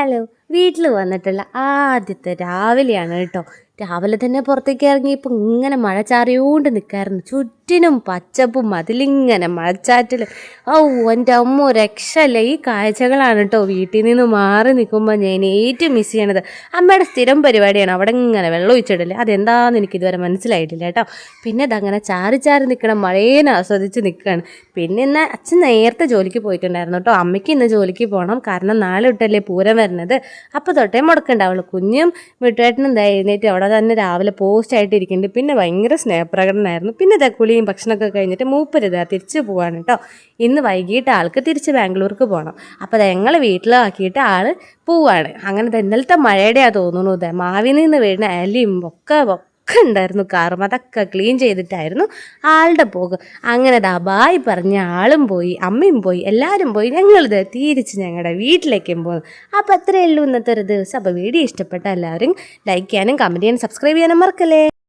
Hello, വീട്ടിൽ വന്നിട്ടുള്ള ആദ്യത്തെ രാവിലെയാണ് കേട്ടോ. രാവിലെ തന്നെ പുറത്തേക്ക് ഇറങ്ങിയപ്പോൾ ഇങ്ങനെ മഴ ചാറിയോണ്ട് നിൽക്കായിരുന്നു. ചുറ്റിനും പച്ചപ്പും അതിലിങ്ങനെ മഴച്ചാറ്റിൽ. ഓ എൻ്റെ അമ്മ രക്ഷയില്ല. ഈ കാഴ്ചകളാണ് കേട്ടോ വീട്ടിൽ നിന്ന് മാറി നിൽക്കുമ്പോൾ ഞാൻ ഏറ്റവും മിസ് ചെയ്യണത്. അമ്മയുടെ സ്ഥിരം പരിപാടിയാണ് അവിടെ ഇങ്ങനെ വെള്ളം ഒഴിച്ചിടില്ല. അതെന്താണെന്ന് എനിക്കിതുവരെ മനസ്സിലായിട്ടില്ല കേട്ടോ. പിന്നെ അതങ്ങനെ ചാറി ചാറി നിൽക്കണം, മഴയേനെ ആസ്വദിച്ച് നിൽക്കുകയാണ്. പിന്നെ ഇന്ന് അച്ഛൻ നേരത്തെ ജോലിക്ക് പോയിട്ടുണ്ടായിരുന്നു കേട്ടോ. അമ്മയ്ക്ക് ഇന്ന് ജോലിക്ക് പോകണം, കാരണം നാളെ തൊട്ടല്ലേ പൂരം വരുന്നത്. അപ്പോൾ തൊട്ടേ മുടക്കുണ്ടാവുള്ളൂ. കുഞ്ഞും വീട്ടുകാരനും എഴുന്നേറ്റ് അവിടെ തന്നെ രാവിലെ പോസ്റ്റായിട്ട് ഇരിക്കുന്നുണ്ട്. പിന്നെ ഭയങ്കര സ്നേഹപ്രകടനമായിരുന്നു. പിന്നെ കുളിയും ഭക്ഷണമൊക്കെ കഴിഞ്ഞിട്ട് മൂപ്പരിതാ തിരിച്ച് പോവാണ് കേട്ടോ. ഇന്ന് വൈകിട്ട് ആൾക്ക് തിരിച്ച് ബാംഗ്ലൂർക്ക് പോകണം. അപ്പോൾ ഞങ്ങൾ വീട്ടിലാക്കിയിട്ട് ആൾ പോവാണ്. അങ്ങനെ ഇന്നലത്തെ മഴയുടെയാ തോന്നുന്നു. മാവിൽ നിന്ന് വീഴുന്ന അലിയും ഒക്കെ ഉണ്ടായിരുന്നു. കാറും അതൊക്കെ ക്ലീൻ ചെയ്തിട്ടായിരുന്നു ആളുടെ പോക്ക്. അങ്ങനെ ബായ് പറഞ്ഞ ആളും പോയി, അമ്മയും പോയി, എല്ലാവരും പോയി. ഞങ്ങളിത് തിരിച്ച് ഞങ്ങളുടെ വീട്ടിലേക്കും പോകുന്നു. അപ്പോൾ അത്രയേ ഉള്ളൂ ഇന്നത്തെ ഒരു ദിവസം. അപ്പോൾ വീഡിയോ ഇഷ്ടപ്പെട്ട എല്ലാവരും ലൈക്ക് ചെയ്യാനും കമൻറ്റ് ചെയ്യാനും സബ്സ്ക്രൈബ് ചെയ്യാനും മറക്കല്ലേ.